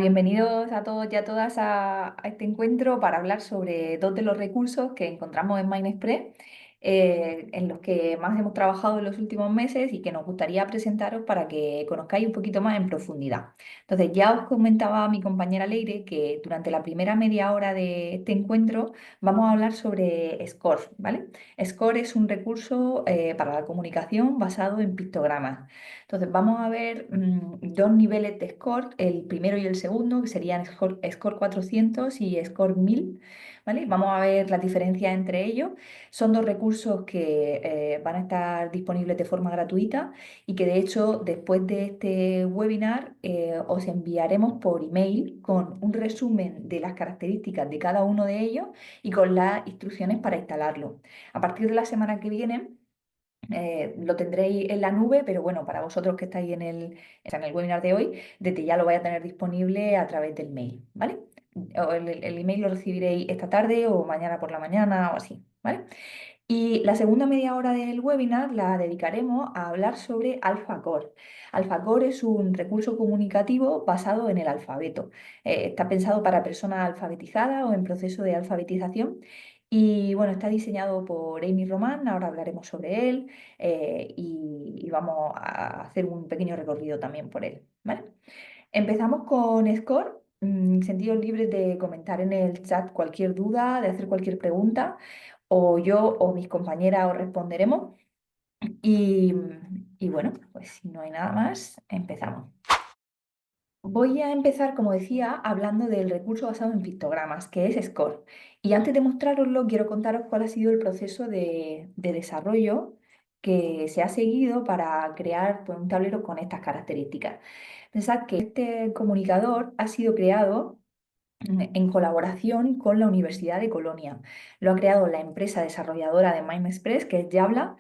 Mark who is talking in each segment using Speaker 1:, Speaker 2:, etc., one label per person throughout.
Speaker 1: Bienvenidos a todos y a todas a este encuentro para hablar sobre dos de los recursos que encontramos en MindExpress, en los que más hemos trabajado en los últimos meses y que nos gustaría presentaros para que conozcáis un poquito más en profundidad. Entonces, ya os comentaba mi compañera Leire que durante la primera media hora de este encuentro vamos a hablar sobre Score, ¿vale? Score es un recurso para la comunicación basado en pictogramas. Entonces, vamos a ver dos niveles de score, el primero y el segundo, que serían score 400 y score 1000, ¿vale? Vamos a ver las diferencias entre ellos. Son dos recursos que van a estar disponibles de forma gratuita y que de hecho después de este webinar os enviaremos por email con un resumen de las características de cada uno de ellos y con las instrucciones para instalarlo. A partir de la semana que viene lo tendréis en la nube, pero bueno, para vosotros que estáis en el webinar de hoy, desde ya lo vais a tener disponible a través del mail, ¿vale? O el email lo recibiréis esta tarde o mañana por la mañana o así, ¿vale? Y la segunda media hora del webinar la dedicaremos a hablar sobre AlphaCore. AlphaCore es un recurso comunicativo basado en el alfabeto. Está pensado para personas alfabetizadas o en proceso de alfabetización. Y bueno, está diseñado por Amy Román, ahora hablaremos sobre él y vamos a hacer un pequeño recorrido también por él, ¿vale? Empezamos con Score. Sentidos libres de comentar en el chat cualquier duda, de hacer cualquier pregunta, o yo o mis compañeras os responderemos. Y, y bueno, pues si no hay nada más, empezamos. Voy a empezar, como decía, hablando del recurso basado en pictogramas, que es Score. Y antes de mostraroslo, quiero contaros cuál ha sido el proceso de desarrollo que se ha seguido para crear pues, un tablero con estas características. Pensad que este comunicador ha sido creado en colaboración con la Universidad de Colonia. Lo ha creado la empresa desarrolladora de MindExpress, que es Yabla.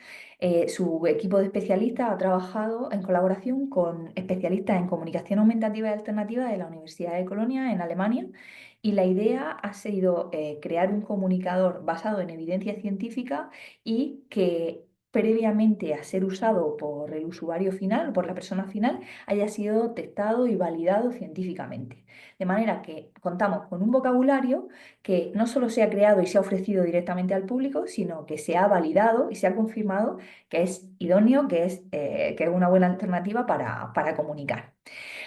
Speaker 1: Su equipo de especialistas ha trabajado en colaboración con especialistas en comunicación aumentativa y alternativa de la Universidad de Colonia en Alemania. Y la idea ha sido crear un comunicador basado en evidencia científica y que previamente a ser usado por el usuario final, por la persona final, haya sido testado y validado científicamente. De manera que contamos con un vocabulario que no solo se ha creado y se ha ofrecido directamente al público, sino que se ha validado y se ha confirmado que es idóneo, que es una buena alternativa para comunicar.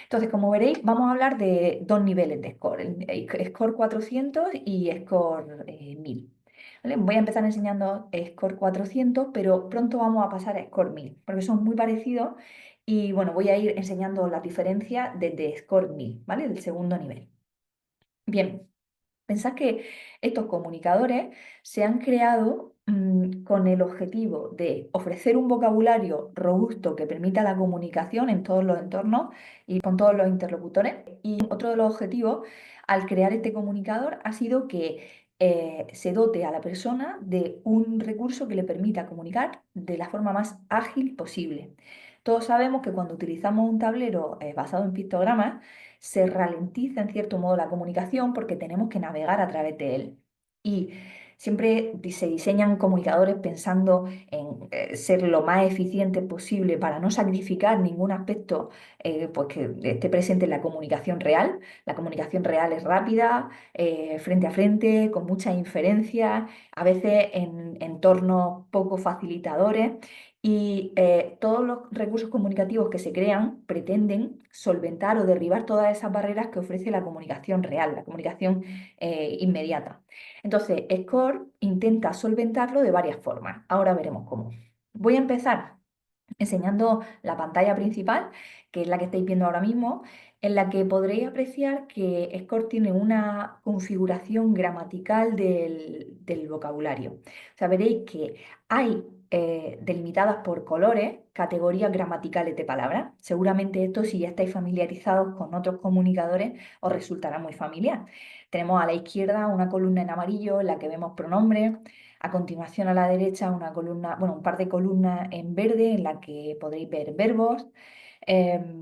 Speaker 1: Entonces, como veréis, vamos a hablar de dos niveles de score, el score 400 y score 1000. ¿Vale? Voy a empezar enseñando score 400, pero pronto vamos a pasar a score 1000, porque son muy parecidos y bueno, voy a ir enseñando las diferencias desde score 1000, ¿vale? El segundo nivel. Bien, pensad que estos comunicadores se han creado con el objetivo de ofrecer un vocabulario robusto que permita la comunicación en todos los entornos y con todos los interlocutores. Y otro de los objetivos al crear este comunicador ha sido que se dote a la persona de un recurso que le permita comunicar de la forma más ágil posible. Todos sabemos que cuando utilizamos un tablero basado en pictogramas, se ralentiza en cierto modo la comunicación porque tenemos que navegar a través de él. Y siempre se diseñan comunicadores pensando en ser lo más eficiente posible para no sacrificar ningún aspecto pues que esté presente en la comunicación real. La comunicación real es rápida, frente a frente, con muchas inferencias, a veces en entornos poco facilitadores. Y todos los recursos comunicativos que se crean pretenden solventar o derribar todas esas barreras que ofrece la comunicación real, la comunicación inmediata. Entonces, SCORE intenta solventarlo de varias formas. Ahora veremos cómo. Voy a empezar enseñando la pantalla principal, que es la que estáis viendo ahora mismo, en la que podréis apreciar que Score tiene una configuración gramatical del vocabulario. O sea, veréis que hay delimitadas por colores categorías gramaticales de palabras. Seguramente esto, si ya estáis familiarizados con otros comunicadores, os resultará muy familiar. Tenemos a la izquierda una columna en amarillo en la que vemos pronombres. A continuación, a la derecha, una columna, bueno, un par de columnas en verde en la que podréis ver verbos.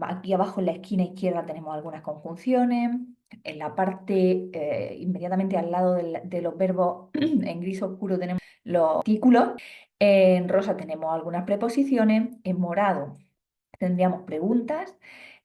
Speaker 1: Aquí abajo en la esquina izquierda tenemos algunas conjunciones. En la parte inmediatamente al lado de los verbos, en gris oscuro, tenemos los artículos. En rosa tenemos algunas preposiciones. En morado tendríamos preguntas.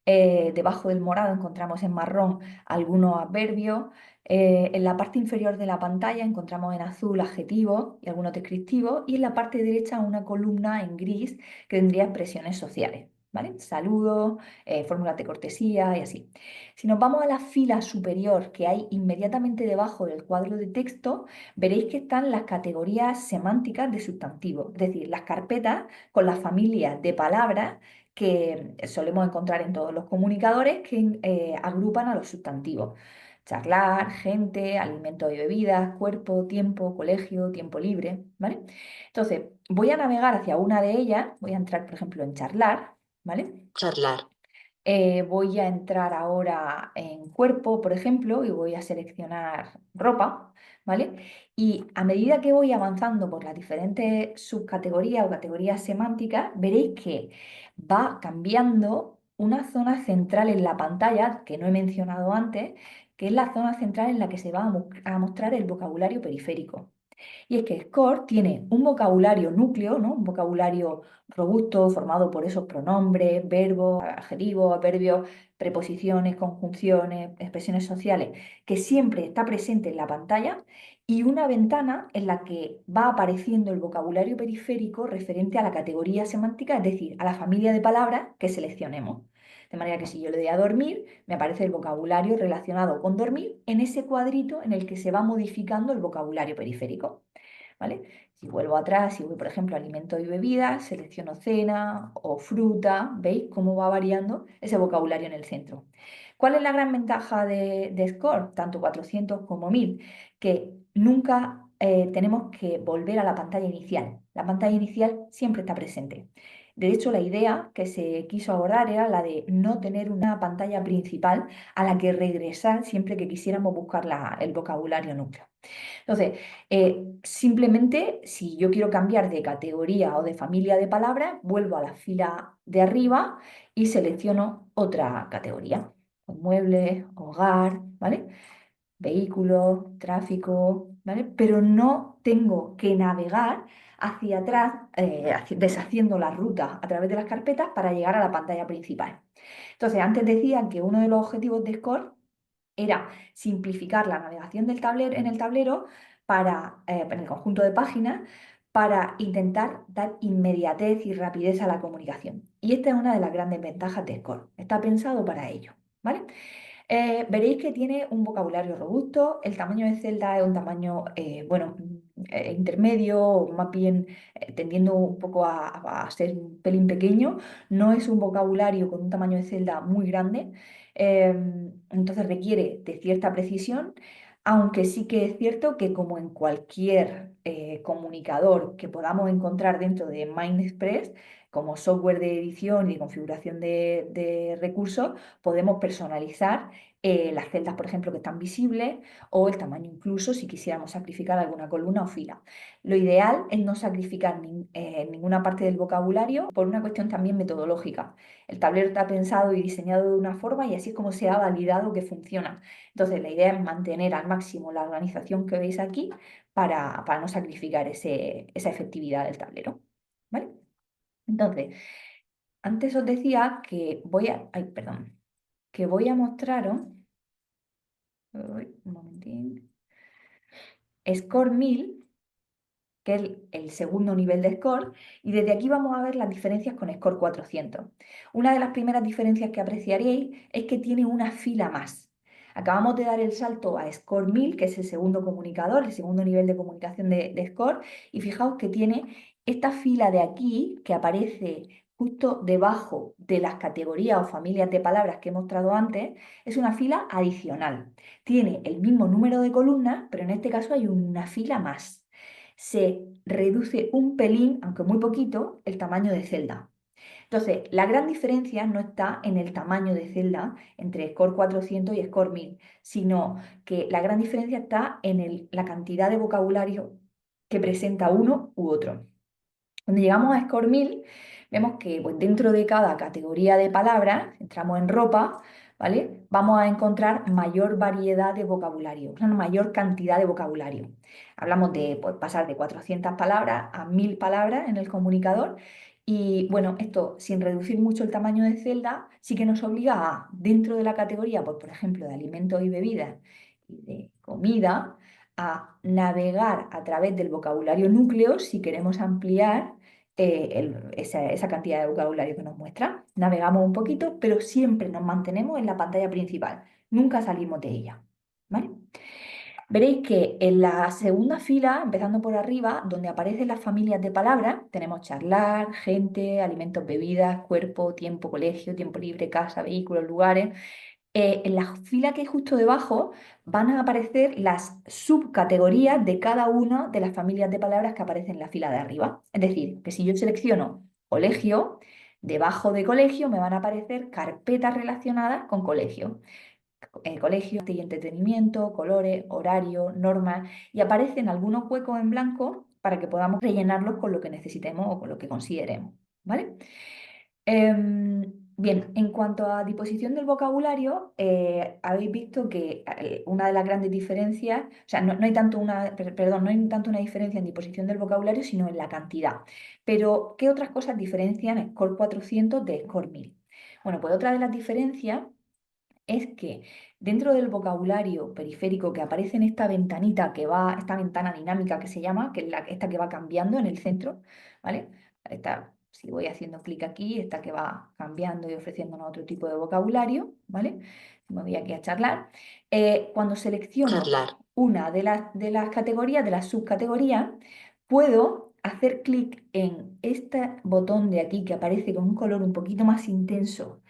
Speaker 1: Debajo del morado encontramos en marrón algunos adverbios. En la parte inferior de la pantalla encontramos en azul adjetivos y algunos descriptivos. Y en la parte derecha una columna en gris que tendría expresiones sociales. ¿Vale? Saludos, fórmulas de cortesía y así. Si nos vamos a la fila superior que hay inmediatamente debajo del cuadro de texto, veréis que están las categorías semánticas de sustantivos, es decir, las carpetas con las familias de palabras que solemos encontrar en todos los comunicadores que agrupan a los sustantivos. Charlar, gente, alimentos y bebidas, cuerpo, tiempo, colegio, tiempo libre, ¿vale? Entonces, voy a navegar hacia una de ellas, voy a entrar, por ejemplo, en charlar, ¿vale?
Speaker 2: charlar,
Speaker 1: Voy a entrar ahora en cuerpo, por ejemplo, y voy a seleccionar ropa, ¿vale? Y a medida que voy avanzando por las diferentes subcategorías o categorías semánticas, veréis que va cambiando una zona central en la pantalla que no he mencionado antes, que es la zona central en la que se va a mostrar el vocabulario periférico. Y es que Score tiene un vocabulario núcleo, ¿no? Un vocabulario robusto, formado por esos pronombres, verbos, adjetivos, adverbios, preposiciones, conjunciones, expresiones sociales, que siempre está presente en la pantalla, y una ventana en la que va apareciendo el vocabulario periférico referente a la categoría semántica, es decir, a la familia de palabras que seleccionemos. De manera que si yo le doy a dormir, me aparece el vocabulario relacionado con dormir en ese cuadrito en el que se va modificando el vocabulario periférico. ¿Vale? Si vuelvo atrás, si voy, por ejemplo, a alimentos y bebidas, selecciono cena o fruta, ¿veis cómo va variando ese vocabulario en el centro? ¿Cuál es la gran ventaja de Score, tanto 400 como 1000? Que nunca tenemos que volver a la pantalla inicial. La pantalla inicial siempre está presente. De hecho, la idea que se quiso abordar era la de no tener una pantalla principal a la que regresar siempre que quisiéramos buscar el vocabulario núcleo. Entonces, simplemente si yo quiero cambiar de categoría o de familia de palabras, vuelvo a la fila de arriba y selecciono otra categoría. Muebles, hogar, ¿vale? Vehículos, tráfico, ¿vale? Pero no tengo que navegar hacia atrás, deshaciendo la ruta a través de las carpetas para llegar a la pantalla principal. Entonces, antes decía que uno de los objetivos de Score era simplificar la navegación del tablero, en el tablero en el conjunto de páginas para intentar dar inmediatez y rapidez a la comunicación. Y esta es una de las grandes ventajas de Score. Está pensado para ello, ¿vale? Veréis que tiene un vocabulario robusto, el tamaño de celda es un tamaño, bueno, intermedio, más bien tendiendo un poco a ser un pelín pequeño, no es un vocabulario con un tamaño de celda muy grande, entonces requiere de cierta precisión, aunque sí que es cierto que como en cualquier comunicador que podamos encontrar dentro de MindExpress, como software de edición y de configuración de recursos, podemos personalizar las celdas, por ejemplo, que están visibles o el tamaño incluso si quisiéramos sacrificar alguna columna o fila. Lo ideal es no sacrificar ninguna parte del vocabulario por una cuestión también metodológica. El tablero está pensado y diseñado de una forma y así es como se ha validado que funciona. Entonces, la idea es mantener al máximo la organización que veis aquí para no sacrificar esa efectividad del tablero. ¿Vale? Entonces, antes os decía que ay, perdón, que voy a mostraros. Uy, un momentín. Score 1000, que es el segundo nivel de Score, y desde aquí vamos a ver las diferencias con Score 400. Una de las primeras diferencias que apreciaréis es que tiene una fila más. Acabamos de dar el salto a Score 1000, que es el segundo comunicador, el segundo nivel de comunicación de Score, y fijaos que tiene esta fila de aquí que aparece justo debajo de las categorías o familias de palabras que he mostrado antes, es una fila adicional. Tiene el mismo número de columnas, pero en este caso hay una fila más. Se reduce un pelín, aunque muy poquito, el tamaño de celda. Entonces, la gran diferencia no está en el tamaño de celda entre Score 400 y Score 1000, sino que la gran diferencia está en la cantidad de vocabulario que presenta uno u otro. Cuando llegamos a Score 1000, vemos que pues, dentro de cada categoría de palabras, entramos en ropa, ¿vale? Vamos a encontrar mayor variedad de vocabulario, una mayor cantidad de vocabulario. Hablamos de pues, pasar de 400 palabras a 1000 palabras en el comunicador Y bueno, esto sin reducir mucho el tamaño de celda, sí que nos obliga a, dentro de la categoría, pues, por ejemplo, de alimentos y bebidas y de comida, a navegar a través del vocabulario núcleo si queremos ampliar esa cantidad de vocabulario que nos muestra. Navegamos un poquito, pero siempre nos mantenemos en la pantalla principal. Nunca salimos de ella. ¿Vale? Veréis que en la segunda fila, empezando por arriba, donde aparecen las familias de palabras, tenemos charlar, gente, alimentos, bebidas, cuerpo, tiempo, colegio, tiempo libre, casa, vehículos, lugares. En la fila que hay justo debajo van a aparecer las subcategorías de cada una de las familias de palabras que aparecen en la fila de arriba. Es decir, que si yo selecciono colegio, debajo de colegio me van a aparecer carpetas relacionadas con colegio. Colegio y entretenimiento, colores, horario, normas, y aparecen algunos huecos en blanco para que podamos rellenarlos con lo que necesitemos o con lo que consideremos, ¿vale? Bien, en cuanto a disposición del vocabulario, habéis visto que una de las grandes diferencias, o sea, no hay tanto perdón, no hay tanto una diferencia en disposición del vocabulario, sino en la cantidad. Pero, ¿qué otras cosas diferencian Score 400 de Score 1000? Bueno, pues otra de las diferencias es que dentro del vocabulario periférico que aparece en esta ventanita esta ventana dinámica que se llama, que es esta que va cambiando en el centro, ¿vale? Si voy haciendo clic aquí, esta que va cambiando y ofreciéndonos otro tipo de vocabulario, ¿vale? Me voy aquí a charlar. Cuando selecciono
Speaker 2: Charlar.
Speaker 1: una de las categorías, de las subcategorías, puedo hacer clic en este botón de aquí que aparece con un color un poquito más intenso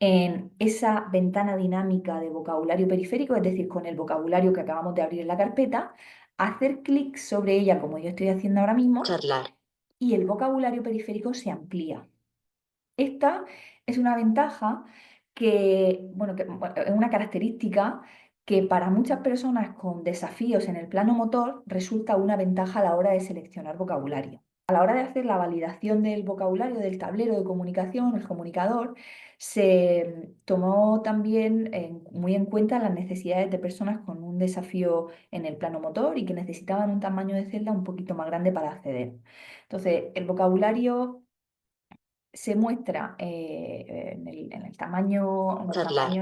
Speaker 1: en esa ventana dinámica de vocabulario periférico, es decir, con el vocabulario que acabamos de abrir en la carpeta, hacer clic sobre ella, como yo estoy haciendo ahora mismo,
Speaker 2: Charlar.
Speaker 1: y el vocabulario periférico se amplía. Esta es una ventaja bueno, es una característica que para muchas personas con desafíos en el plano motor resulta una ventaja a la hora de seleccionar vocabulario. A la hora de hacer la validación del vocabulario del tablero de comunicación, el comunicador, se tomó también muy en cuenta las necesidades de personas con un desafío en el plano motor y que necesitaban un tamaño de celda un poquito más grande para acceder. Entonces, el vocabulario se muestra en el tamaño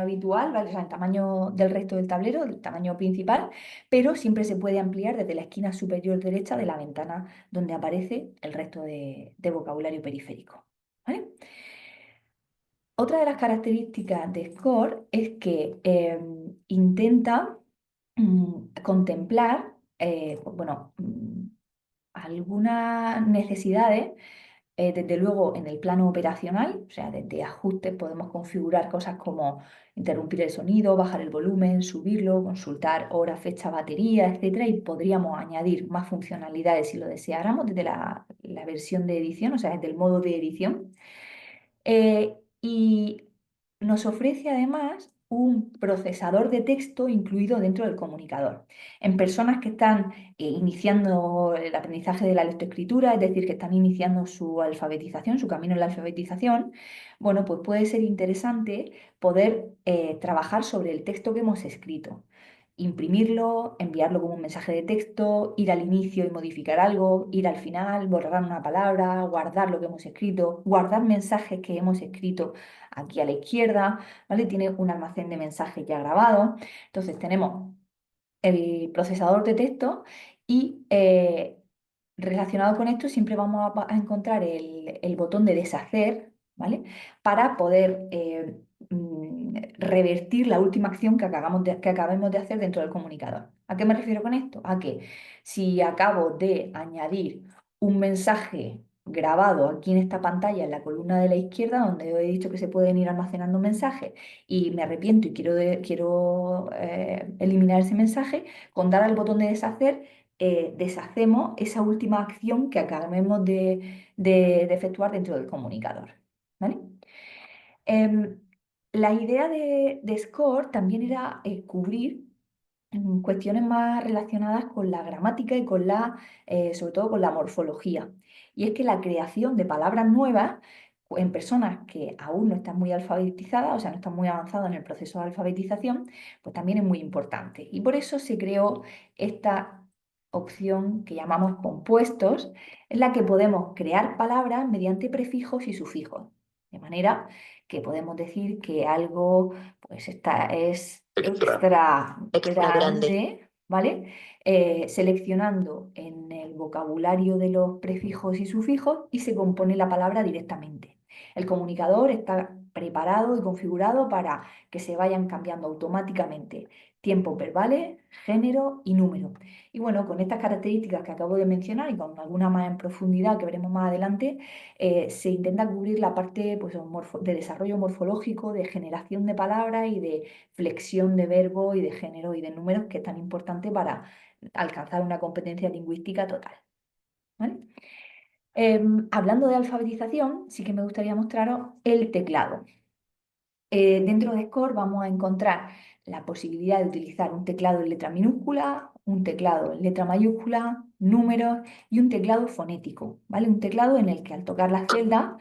Speaker 1: habitual, ¿vale? O sea, en el tamaño del resto del tablero, el tamaño principal, pero siempre se puede ampliar desde la esquina superior derecha de la ventana donde aparece el resto de vocabulario periférico. ¿Vale? Otra de las características de Score es que intenta contemplar, bueno, algunas necesidades desde luego, en el plano operacional, o sea, desde ajustes podemos configurar cosas como interrumpir el sonido, bajar el volumen, subirlo, consultar hora, fecha, batería, etcétera, y podríamos añadir más funcionalidades si lo deseáramos desde la versión de edición, o sea, desde el modo de edición. Y nos ofrece además un procesador de texto incluido dentro del comunicador. En personas que están iniciando el aprendizaje de la lectoescritura, es decir, que están iniciando su alfabetización, su camino en la alfabetización, bueno, pues puede ser interesante poder trabajar sobre el texto que hemos escrito, imprimirlo, enviarlo como un mensaje de texto, ir al inicio y modificar algo, ir al final, borrar una palabra, guardar lo que hemos escrito, guardar mensajes que hemos escrito aquí a la izquierda, ¿vale? Tiene un almacén de mensajes ya grabado. Entonces tenemos el procesador de texto y relacionado con esto siempre vamos a encontrar el botón de deshacer, ¿vale? Para poder revertir la última acción que acabemos de hacer dentro del comunicador. ¿A qué me refiero con esto? A que si acabo de añadir un mensaje grabado aquí en esta pantalla, en la columna de la izquierda, donde he dicho que se pueden ir almacenando mensajes, y me arrepiento y quiero eliminar ese mensaje, con dar al botón de deshacer, deshacemos esa última acción que acabemos de efectuar dentro del comunicador. ¿Vale? Em, la idea de Score también era cubrir cuestiones más relacionadas con la gramática y sobre todo con la morfología. Y es que la creación de palabras nuevas en personas que aún no están muy alfabetizadas, o sea, no están muy avanzadas en el proceso de alfabetización, pues también es muy importante. Y por eso se creó esta opción que llamamos compuestos, en la que podemos crear palabras mediante prefijos y sufijos. De manera que podemos decir que algo pues, es
Speaker 2: Extra.
Speaker 1: extra
Speaker 2: Extra grande.
Speaker 1: grande, ¿vale? Seleccionando en el vocabulario de los prefijos y sufijos y se compone la palabra directamente. El comunicador está preparado y configurado para que se vayan cambiando automáticamente tiempos verbales, género y número. Y bueno, con estas características que acabo de mencionar y con alguna más en profundidad que veremos más adelante, se intenta cubrir la parte pues, de desarrollo morfológico, de generación de palabras y de flexión de verbos y de género y de números, que es tan importante para alcanzar una competencia lingüística total. ¿Vale? Hablando de alfabetización, sí que me gustaría mostraros el teclado. Dentro de Score vamos a encontrar la posibilidad de utilizar un teclado en letra minúscula, un teclado en letra mayúscula, números y un teclado fonético, ¿vale? Un teclado en el que al tocar la celda,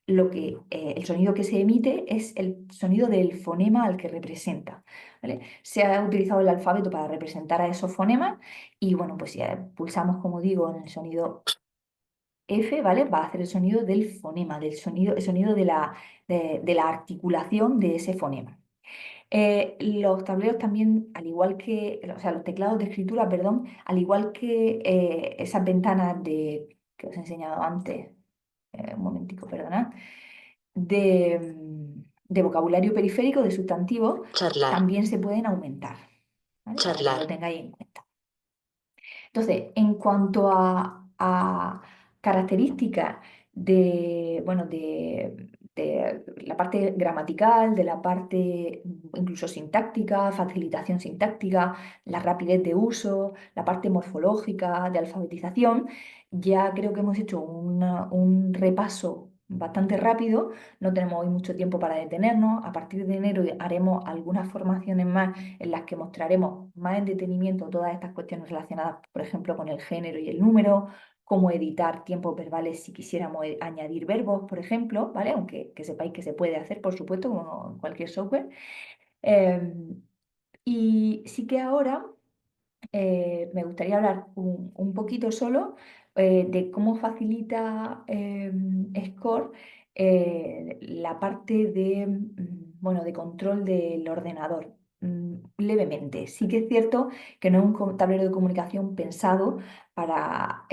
Speaker 1: el sonido que se emite es el sonido del fonema al que representa, ¿vale? Se ha utilizado el alfabeto para representar a esos fonemas y bueno, pues si pulsamos, como digo, en el sonido F, ¿vale? Va a hacer el sonido del fonema, el sonido de la articulación de ese fonema. Los tableros también, al igual que, o sea, los teclados de escritura, perdón, al igual que esas ventanas que os he enseñado antes, un momentico, perdonad, de vocabulario periférico, de sustantivos,
Speaker 2: Charlar.
Speaker 1: también se pueden aumentar, ¿vale? Para que lo
Speaker 2: Charlar.
Speaker 1: tengáis en cuenta. Entonces, en cuanto a características bueno, de la parte gramatical, de la parte incluso sintáctica, facilitación sintáctica, la rapidez de uso, la parte morfológica, de alfabetización, ya creo que hemos hecho un repaso bastante rápido. No tenemos hoy mucho tiempo para detenernos. A partir de enero haremos algunas formaciones más en las que mostraremos más en detenimiento todas estas cuestiones relacionadas, por ejemplo, con el género y el número, cómo editar tiempos verbales si quisiéramos añadir verbos, por ejemplo, ¿vale? Aunque que sepáis que se puede hacer, por supuesto, como en cualquier software. Y sí que ahora me gustaría hablar un poquito solo de cómo facilita Score la parte de, bueno, de control del ordenador. Levemente. Sí que es cierto que no es un tablero de comunicación pensado para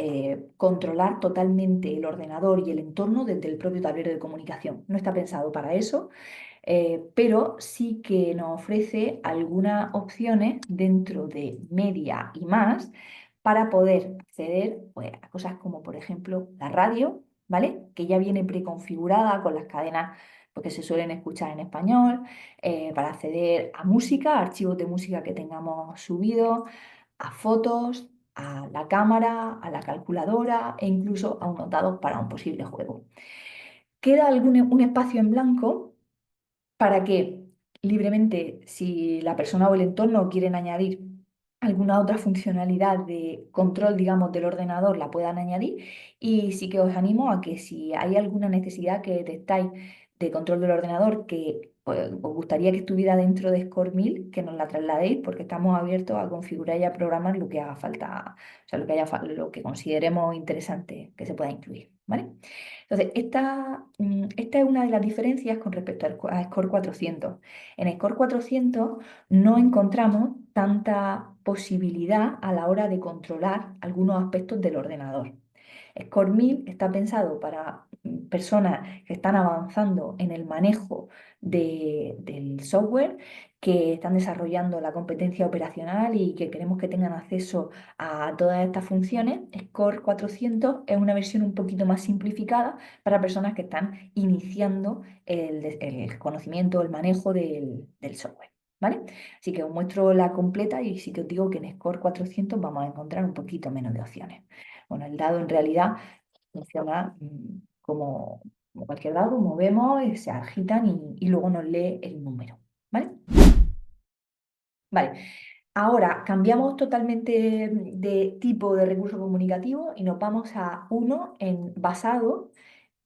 Speaker 1: controlar totalmente el ordenador y el entorno desde el propio tablero de comunicación. No está pensado para eso, pero sí que nos ofrece algunas opciones dentro de media y más para poder acceder pues, a cosas como, por ejemplo, la radio, ¿vale? Que ya viene preconfigurada con las cadenas pues, que se suelen escuchar en español, para acceder a música, a archivos de música que tengamos subidos, a fotos, a la cámara, a la calculadora e incluso a unos dados para un posible juego. Queda un espacio en blanco para que libremente, si la persona o el entorno quieren añadir alguna otra funcionalidad de control, digamos, del ordenador, la puedan añadir. Y sí que os animo a que si hay alguna necesidad que detectáis de control del ordenador que pues, os gustaría que estuviera dentro de Score 1000, que nos la trasladéis, porque estamos abiertos a configurar y a programar lo que haga falta, o sea, lo que consideremos interesante que se pueda incluir, ¿vale? Entonces, esta es una de las diferencias con respecto a Score 400. En Score 400 no encontramos tanta posibilidad a la hora de controlar algunos aspectos del ordenador. Score 1000 está pensado para personas que están avanzando en el manejo del software, que están desarrollando la competencia operacional y que queremos que tengan acceso a todas estas funciones. Score 400 es una versión un poquito más simplificada para personas que están iniciando el conocimiento, el manejo del software. ¿Vale? Así que os muestro la completa y sí que os digo que en Score 400 vamos a encontrar un poquito menos de opciones. Bueno, el dado en realidad funciona como cualquier dado, movemos, se agitan y luego nos lee el número. ¿Vale? Vale. Ahora cambiamos totalmente de tipo de recurso comunicativo y nos vamos a uno basado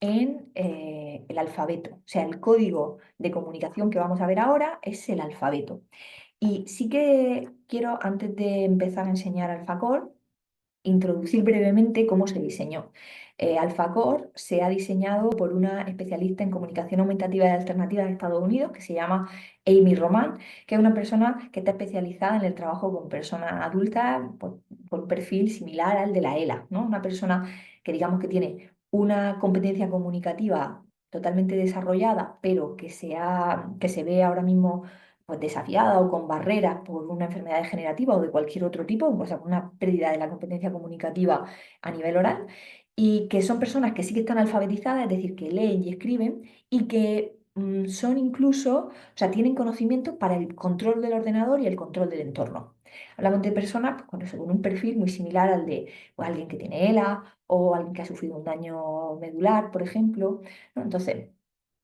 Speaker 1: en el alfabeto. O sea, el código de comunicación que vamos a ver ahora es el alfabeto. Y sí que quiero, antes de empezar a enseñar alfacor, introducir brevemente cómo se diseñó. AlphaCore se ha diseñado por una especialista en comunicación aumentativa y alternativa de Estados Unidos que se llama Amy Roman, que es una persona que está especializada en el trabajo con personas adultas por un perfil similar al de la ELA, ¿no? Una persona que digamos que tiene una competencia comunicativa totalmente desarrollada, pero que se ve ahora mismo pues, desafiada o con barreras por una enfermedad degenerativa o de cualquier otro tipo, o sea, una pérdida de la competencia comunicativa a nivel oral, y que son personas que sí que están alfabetizadas, es decir, que leen y escriben, y que son incluso, o sea, tienen conocimientos para el control del ordenador y el control del entorno. Hablamos de personas pues, con eso, con un perfil muy similar al de pues, alguien que tiene ELA o alguien que ha sufrido un daño medular, por ejemplo, ¿no? Entonces,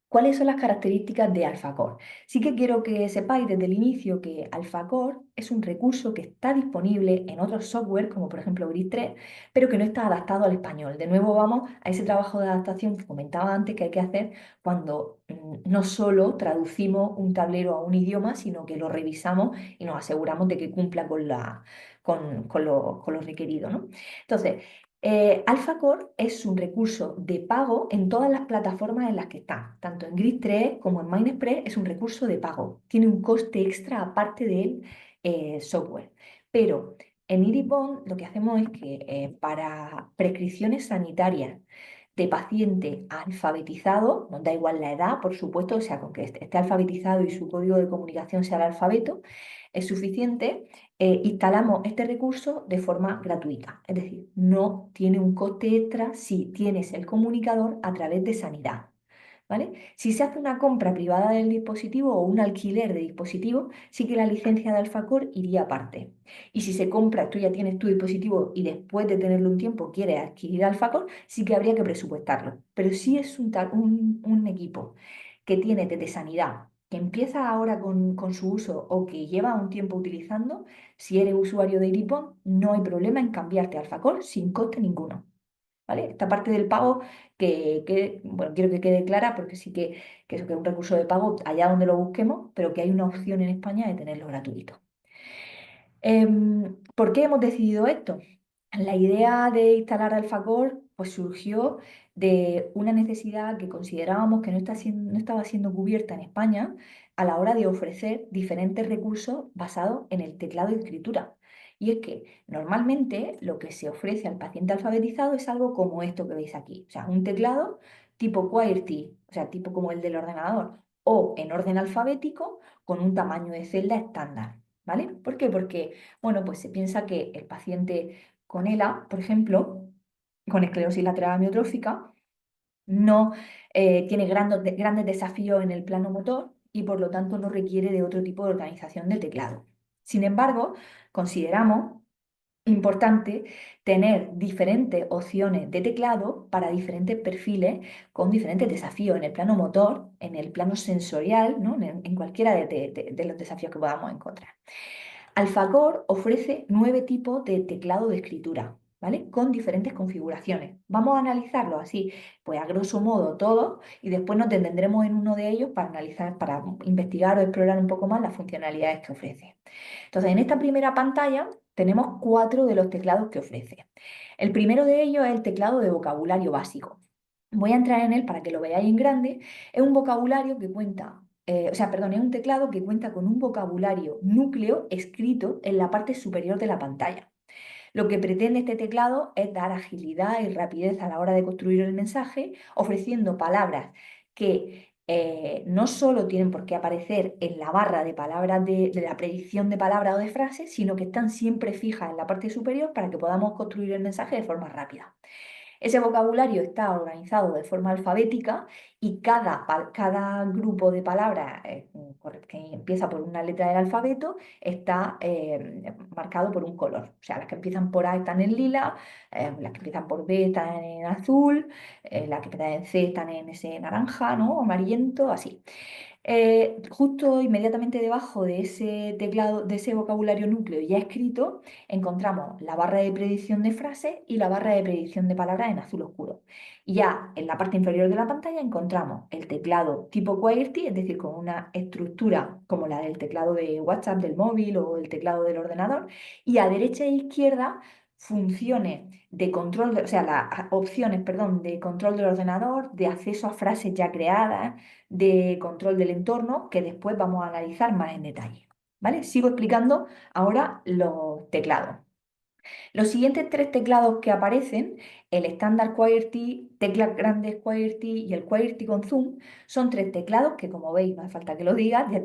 Speaker 1: ¿cuáles son las características de AlphaCore? Sí que quiero que sepáis desde el inicio que AlphaCore es un recurso que está disponible en otros software, como por ejemplo Gris 3, pero que no está adaptado al español. De nuevo vamos a ese trabajo de adaptación que comentaba antes que hay que hacer cuando no solo traducimos un tablero a un idioma, sino que lo revisamos y nos aseguramos de que cumpla con lo requerido, ¿no? Entonces, AlphaCore es un recurso de pago en todas las plataformas en las que está, tanto en Grid 3 como en MindExpress es un recurso de pago. Tiene un coste extra aparte del software. Pero en Iribon lo que hacemos es que para prescripciones sanitarias de paciente alfabetizado, nos da igual la edad, por supuesto, o sea, con que esté alfabetizado y su código de comunicación sea el alfabeto, es suficiente. Instalamos este recurso de forma gratuita, es decir, no tiene un coste extra si tienes el comunicador a través de Sanidad. ¿Vale? Si se hace una compra privada del dispositivo o un alquiler de dispositivo, sí que la licencia de Alfacor iría aparte. Y si se compra, tú ya tienes tu dispositivo y después de tenerlo un tiempo quieres adquirir Alfacor, sí que habría que presupuestarlo. Pero si es un equipo que tiene desde Sanidad, que empieza ahora con su uso o que lleva un tiempo utilizando, si eres usuario de Iripon, no hay problema en cambiarte a Alfacor sin coste ninguno. ¿Vale? Esta parte del pago bueno, quiero que quede clara porque sí que eso que es un recurso de pago allá donde lo busquemos, pero que hay una opción en España de tenerlo gratuito. ¿Por qué hemos decidido esto? La idea de instalar Alfacor pues surgió de una necesidad que considerábamos que no estaba siendo cubierta en España a la hora de ofrecer diferentes recursos basados en el teclado de escritura. Y es que normalmente lo que se ofrece al paciente alfabetizado es algo como esto que veis aquí, o sea, un teclado tipo QWERTY, o sea, tipo como el del ordenador, o en orden alfabético con un tamaño de celda estándar. ¿Vale? ¿Por qué? Porque, bueno, pues se piensa que el paciente con ELA, por ejemplo, con esclerosis lateral amiotrófica, no tiene grandes desafíos en el plano motor y por lo tanto no requiere de otro tipo de organización del teclado. Sin embargo, consideramos importante tener diferentes opciones de teclado para diferentes perfiles con diferentes desafíos en el plano motor, en el plano sensorial, ¿no? En cualquiera de los desafíos que podamos encontrar. Alfacor ofrece 9 tipos de teclado de escritura, ¿vale? Con diferentes configuraciones. Vamos a analizarlo así, pues a grosso modo todos, y después nos detendremos en uno de ellos para analizar, para investigar o explorar un poco más las funcionalidades que ofrece. Entonces, en esta primera pantalla tenemos 4 de los teclados que ofrece. El primero de ellos es el teclado de vocabulario básico. Voy a entrar en él para que lo veáis en grande. Es un vocabulario que cuenta, o sea, perdón, es un teclado que cuenta con un vocabulario núcleo escrito en la parte superior de la pantalla. Lo que pretende este teclado es dar agilidad y rapidez a la hora de construir el mensaje, ofreciendo palabras que no solo tienen por qué aparecer en la barra de palabras de la predicción de palabras o de frases, sino que están siempre fijas en la parte superior para que podamos construir el mensaje de forma rápida. Ese vocabulario está organizado de forma alfabética y cada grupo de palabras que empieza por una letra del alfabeto está marcado por un color. O sea, las que empiezan por A están en lila, las que empiezan por B están en azul, las que empiezan en C están en ese naranja, ¿no? Amarillento, así. Justo inmediatamente debajo de ese teclado, de ese vocabulario núcleo ya escrito, encontramos la barra de predicción de frases y la barra de predicción de palabras en azul oscuro. Y ya en la parte inferior de la pantalla encontramos el teclado tipo QWERTY, es decir, con una estructura como la del teclado de WhatsApp del móvil o el teclado del ordenador. Y a derecha e izquierda funciones de control, o sea, las opciones, perdón, de control del ordenador, de acceso a frases ya creadas, de control del entorno, que después vamos a analizar más en detalle. ¿Vale? Sigo explicando ahora los teclados. Los siguientes tres teclados que aparecen, el estándar QWERTY, teclas grandes QWERTY y el QWERTY con zoom, son tres teclados que, como veis, no hace falta que lo diga, ya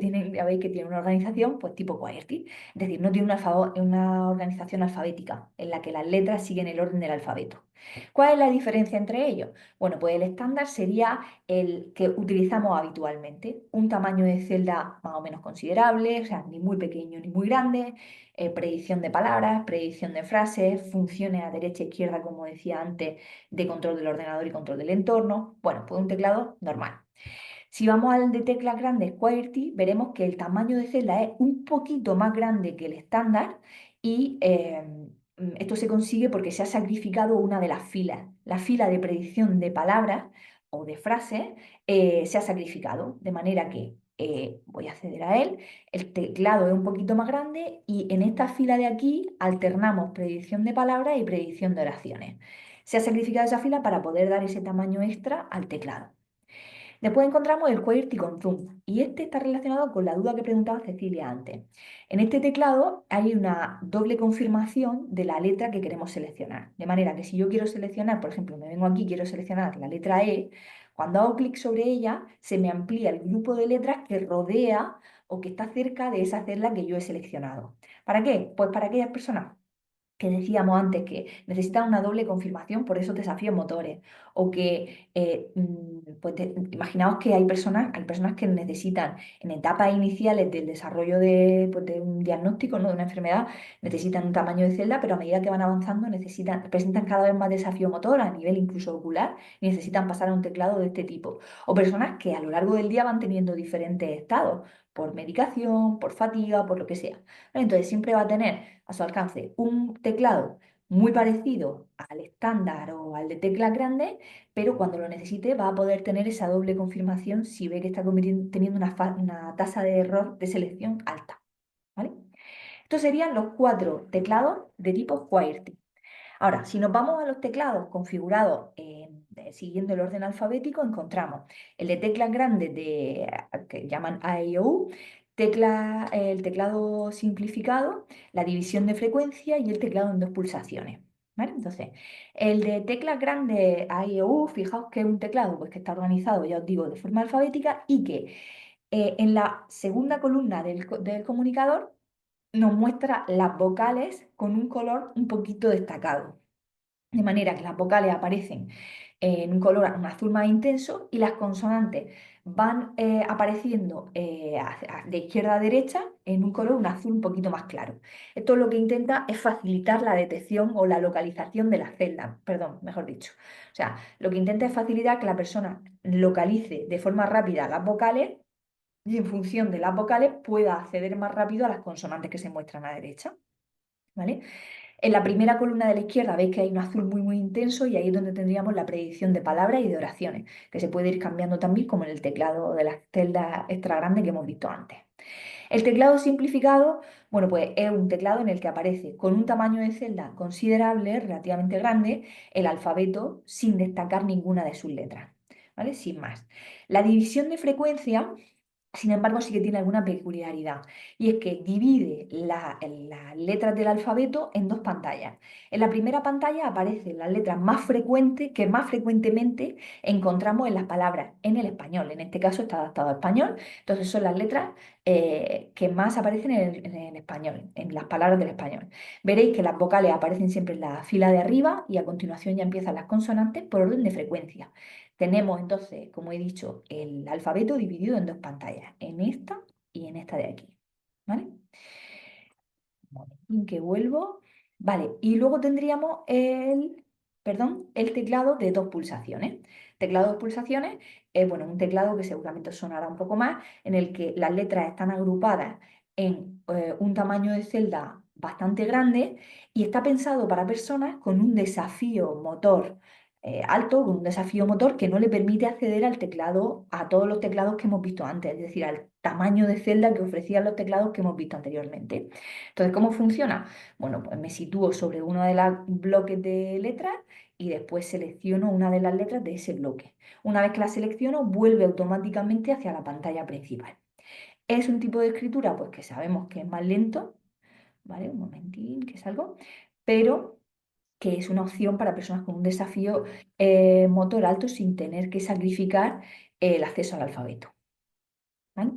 Speaker 1: veis que tienen una organización pues tipo QWERTY. Es decir, no tiene una organización alfabética en la que las letras siguen el orden del alfabeto. ¿Cuál es la diferencia entre ellos? Bueno, pues el estándar sería el que utilizamos habitualmente, un tamaño de celda más o menos considerable, o sea, ni muy pequeño ni muy grande, predicción de palabras, predicción de frases, funciones a derecha e izquierda, como decía antes, de control del ordenador y control del entorno. Bueno, pues un teclado normal. Si vamos al de teclas grandes QWERTY, veremos que el tamaño de celda es un poquito más grande que el estándar y esto se consigue porque se ha sacrificado una de las filas. La fila de predicción de palabras o de frases se ha sacrificado, de manera que voy a acceder a él, el teclado es un poquito más grande y en esta fila de aquí alternamos predicción de palabras y predicción de oraciones. Se ha sacrificado esa fila para poder dar ese tamaño extra al teclado. Después encontramos el QWERTY con zoom y este está relacionado con la duda que preguntaba Cecilia antes. En este teclado hay una doble confirmación de la letra que queremos seleccionar. De manera que si yo quiero seleccionar, por ejemplo, me vengo aquí, quiero seleccionar la letra E, cuando hago clic sobre ella se me amplía el grupo de letras que rodea o que está cerca de esa celda que yo he seleccionado. ¿Para qué? Pues para aquellas personas que decíamos antes que necesitan una doble confirmación por esos desafíos motores, o que pues imaginaos que hay personas que necesitan en etapas iniciales del desarrollo pues, de un diagnóstico, ¿no? De una enfermedad, necesitan un tamaño de celda, pero a medida que van avanzando presentan cada vez más desafío motor a nivel incluso ocular y necesitan pasar a un teclado de este tipo. O personas que a lo largo del día van teniendo diferentes estados, por medicación, por fatiga, por lo que sea. Entonces siempre va a tener a su alcance un teclado muy parecido al estándar o al de teclas grandes, pero cuando lo necesite va a poder tener esa doble confirmación si ve que está teniendo una tasa de error de selección alta. ¿Vale? Estos serían los cuatro teclados de tipo QWERTY. Ahora, si nos vamos a los teclados configurados siguiendo el orden alfabético, encontramos el de teclas grandes que llaman AIOU, el teclado simplificado, la división de frecuencia y el teclado en dos pulsaciones. ¿Vale? Entonces, el de teclas grandes AIOU, fijaos que es un teclado pues, que está organizado, ya os digo, de forma alfabética y que en la segunda columna del comunicador nos muestra las vocales con un color un poquito destacado. De manera que las vocales aparecen en un color, un azul más intenso y las consonantes van apareciendo de izquierda a derecha en un color, un azul un poquito más claro. Esto lo que intenta es facilitar la detección o la localización de las celdas, perdón, mejor dicho. O sea, lo que intenta es facilitar que la persona localice de forma rápida las vocales y en función de las vocales pueda acceder más rápido a las consonantes que se muestran a la derecha. ¿Vale? En la primera columna de la izquierda veis que hay un azul muy muy intenso y ahí es donde tendríamos la predicción de palabras y de oraciones, que se puede ir cambiando también como en el teclado de las celdas extra grandes que hemos visto antes. El teclado simplificado, bueno, pues es un teclado en el que aparece con un tamaño de celda considerable, relativamente grande, el alfabeto sin destacar ninguna de sus letras, ¿vale? Sin más. La división de frecuencia, sin embargo, sí que tiene alguna peculiaridad y es que divide las letras del alfabeto en dos pantallas. En la primera pantalla aparecen las letras más frecuentes que más frecuentemente encontramos en las palabras en el español. En este caso está adaptado a español, entonces son las letras que más aparecen en el español, en las palabras del español. Veréis que las vocales aparecen siempre en la fila de arriba y a continuación ya empiezan las consonantes por orden de frecuencia. Tenemos entonces, como he dicho, el alfabeto dividido en dos pantallas, en esta y en esta de aquí. ¿Vale? Un momentín que vuelvo. Vale, y luego tendríamos el teclado de dos pulsaciones. Teclado de dos pulsaciones es bueno, un teclado que seguramente os sonará un poco más, en el que las letras están agrupadas en un tamaño de celda bastante grande y está pensado para personas con un desafío motor alto, con un desafío motor que no le permite acceder al teclado, a todos los teclados que hemos visto antes, es decir, al tamaño de celda que ofrecían los teclados que hemos visto anteriormente. Entonces, ¿cómo funciona? Bueno, pues me sitúo sobre uno de los bloques de letras y después selecciono una de las letras de ese bloque. Una vez que la selecciono, vuelve automáticamente hacia la pantalla principal. Es un tipo de escritura, pues que sabemos que es más lento, ¿vale? Un momentín, que salgo, pero que es una opción para personas con un desafío motor alto sin tener que sacrificar el acceso al alfabeto, ¿vale?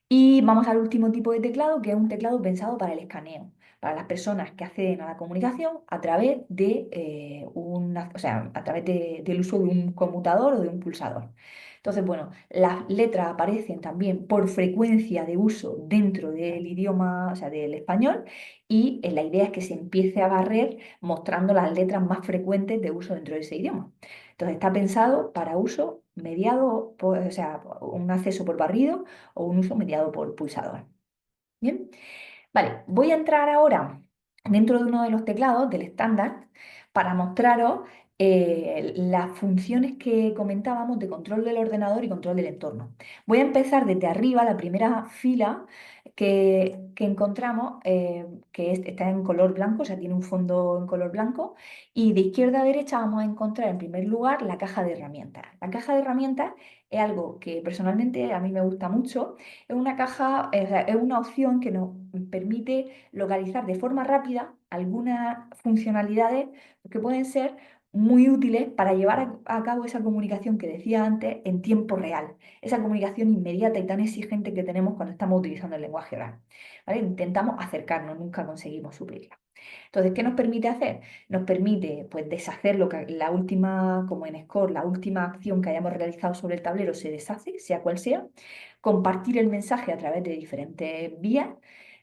Speaker 1: Y vamos al último tipo de teclado, que es un teclado pensado para el escaneo, para las personas que acceden a la comunicación a través de, o sea, a través del uso de un conmutador o de un pulsador. Entonces, bueno, las letras aparecen también por frecuencia de uso dentro del idioma, o sea, del español, y la idea es que se empiece a barrer mostrando las letras más frecuentes de uso dentro de ese idioma. Entonces, está pensado para uso mediado, o sea, un acceso por barrido o un uso mediado por pulsador. Bien, vale, voy a entrar ahora dentro de uno de los teclados del estándar para mostraros las funciones que comentábamos de control del ordenador y control del entorno. Voy a empezar desde arriba, la primera fila que encontramos, está en color blanco, o sea, tiene un fondo en color blanco, y de izquierda a derecha vamos a encontrar en primer lugar la caja de herramientas. La caja de herramientas es algo que personalmente a mí me gusta mucho. Es una caja, o sea, es una opción que nos permite localizar de forma rápida algunas funcionalidades que pueden ser muy útiles para llevar a cabo esa comunicación que decía antes en tiempo real, esa comunicación inmediata y tan exigente que tenemos cuando estamos utilizando el lenguaje oral. ¿Vale? Intentamos acercarnos, nunca conseguimos suplirla. Entonces, ¿qué nos permite hacer? Nos permite pues, deshacer lo que la última, como en Score, la última acción que hayamos realizado sobre el tablero se deshace, sea cual sea, compartir el mensaje a través de diferentes vías,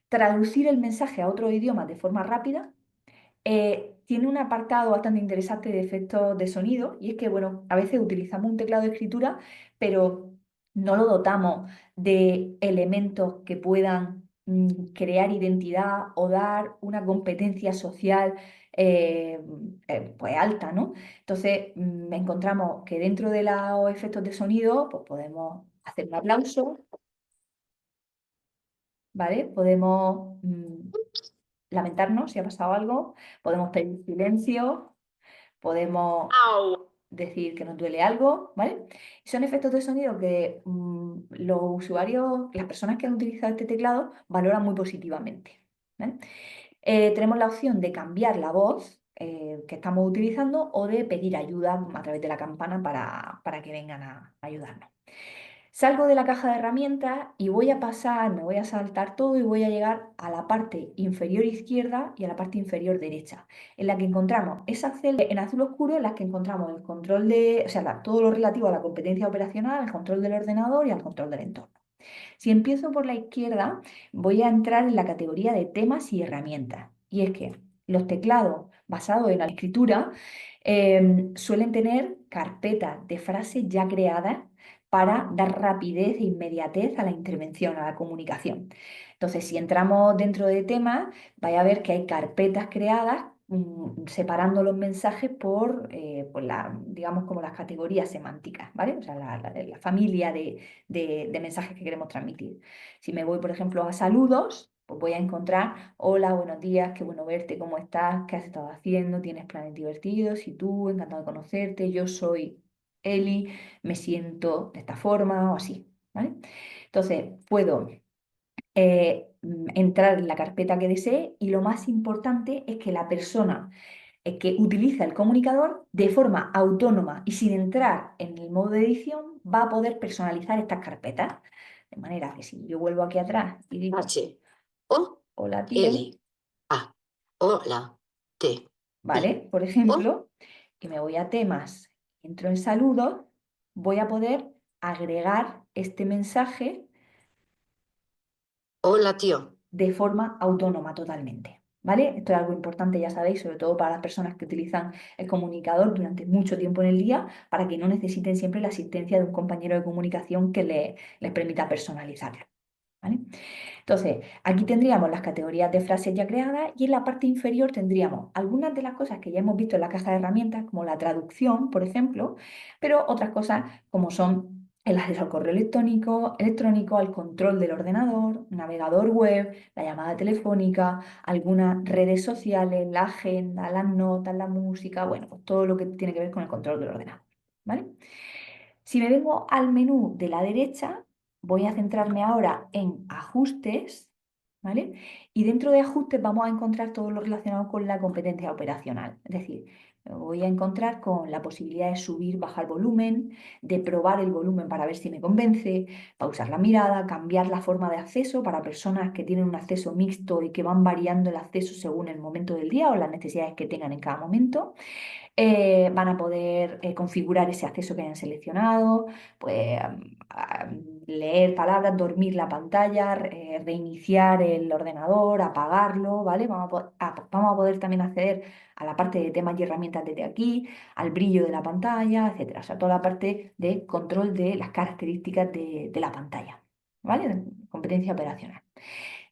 Speaker 1: traducir el mensaje a otro idioma de forma rápida. Tiene un apartado bastante interesante de efectos de sonido y es que, bueno, a veces utilizamos un teclado de escritura, pero no lo dotamos de elementos que puedan crear identidad o dar una competencia social pues alta, ¿no? Entonces, encontramos que dentro de los efectos de sonido, pues podemos hacer un aplauso, ¿vale? Podemos lamentarnos si ha pasado algo, podemos pedir silencio, podemos decir que nos duele algo, ¿vale? Son efectos de sonido que los usuarios, las personas que han utilizado este teclado, valoran muy positivamente, ¿vale? Tenemos la opción de cambiar la voz que estamos utilizando o de pedir ayuda a través de la campana para que vengan a ayudarnos. Salgo de la caja de herramientas y voy a pasar, me voy a saltar todo y voy a llegar a la parte inferior izquierda y a la parte inferior derecha, en la que encontramos esas celdas en azul oscuro en las que encontramos el control de, o sea, todo lo relativo a la competencia operacional, al control del ordenador y al control del entorno. Si empiezo por la izquierda, voy a entrar en la categoría de temas y herramientas. Y es que los teclados basados en la escritura suelen tener carpetas de frases ya creadas para dar rapidez e inmediatez a la intervención, a la comunicación. Entonces, si entramos dentro de temas, vais a ver que hay carpetas creadas separando los mensajes por digamos, como las categorías semánticas, ¿vale? O sea, la familia de mensajes que queremos transmitir. Si me voy, por ejemplo, a saludos, pues voy a encontrar, hola, buenos días, qué bueno verte, ¿cómo estás? ¿Qué has estado haciendo? ¿Tienes planes divertidos? Y tú, encantado de conocerte, yo soy Eli, me siento de esta forma o así, ¿vale? Entonces, puedo entrar en la carpeta que desee y lo más importante es que la persona que utiliza el comunicador de forma autónoma y sin entrar en el modo de edición va a poder personalizar estas carpetas. De manera que si yo vuelvo aquí atrás y digo,
Speaker 2: H O
Speaker 1: hola tío,
Speaker 2: L A. Hola. T I
Speaker 1: ¿vale? Por
Speaker 2: O.
Speaker 1: ejemplo, que me voy a temas, entro en saludos, voy a poder agregar este mensaje
Speaker 2: Hola, tío.
Speaker 1: de forma autónoma totalmente. ¿Vale? Esto es algo importante, ya sabéis, sobre todo para las personas que utilizan el comunicador durante mucho tiempo en el día, para que no necesiten siempre la asistencia de un compañero de comunicación que les permita personalizarlo. ¿Vale? Entonces, aquí tendríamos las categorías de frases ya creadas y en la parte inferior tendríamos algunas de las cosas que ya hemos visto en la caja de herramientas, como la traducción, por ejemplo, pero otras cosas como son el acceso al correo electrónico, al control del ordenador, navegador web, la llamada telefónica, algunas redes sociales, la agenda, las notas, la música, bueno, pues todo lo que tiene que ver con el control del ordenador, ¿vale? Si me vengo al menú de la derecha, voy a centrarme ahora en ajustes, ¿vale? Y dentro de ajustes vamos a encontrar todo lo relacionado con la competencia operacional. Es decir, me voy a encontrar con la posibilidad de subir, bajar volumen, de probar el volumen para ver si me convence, pausar la mirada, cambiar la forma de acceso para personas que tienen un acceso mixto y que van variando el acceso según el momento del día o las necesidades que tengan en cada momento. Van a poder configurar ese acceso que hayan seleccionado, pues leer palabras, dormir la pantalla, reiniciar el ordenador, apagarlo, ¿vale? Vamos a poder también acceder a la parte de temas y herramientas desde aquí, al brillo de la pantalla, etcétera. O sea, toda la parte de control de las características de la pantalla, ¿vale? Competencia operacional.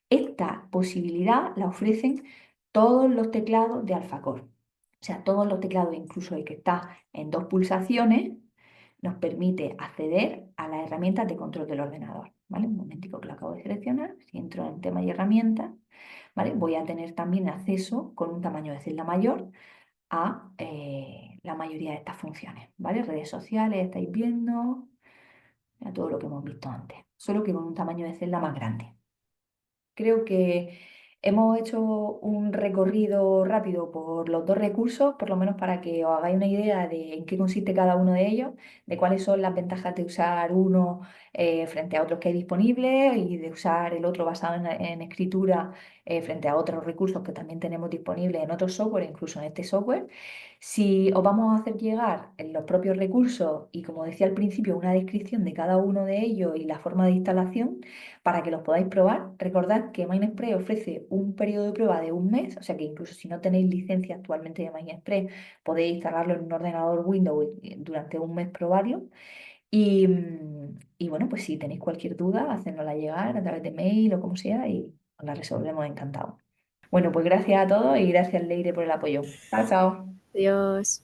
Speaker 1: Esta posibilidad la ofrecen todos los teclados de Alfacor. O sea, todos los teclados, incluso el que está en dos pulsaciones, nos permite acceder a las herramientas de control del ordenador. ¿Vale? Un momentico que lo acabo de seleccionar. Si entro en tema y herramientas, ¿vale? Voy a tener también acceso con un tamaño de celda mayor a la mayoría de estas funciones. ¿Vale? Redes sociales, estáis viendo, a todo lo que hemos visto antes. Solo que con un tamaño de celda más grande. Creo que hemos hecho un recorrido rápido por los dos recursos, por lo menos para que os hagáis una idea de en qué consiste cada uno de ellos, de cuáles son las ventajas de usar uno frente a otros que hay disponibles y de usar el otro basado en escritura frente a otros recursos que también tenemos disponibles en otros software, incluso en este software. Si os vamos a hacer llegar en los propios recursos y, como decía al principio, una descripción de cada uno de ellos y la forma de instalación, para que los podáis probar. Recordad que MindSpray ofrece un periodo de prueba de un mes, o sea que incluso si no tenéis licencia actualmente de MindSpray, podéis instalarlo en un ordenador Windows y durante un mes probarlo. Y bueno, pues si tenéis cualquier duda, hacednosla llegar a través de mail o como sea y os la resolvemos encantado. Bueno, pues gracias a todos y gracias, Leire, por el apoyo. Chao, chao.
Speaker 3: Adiós.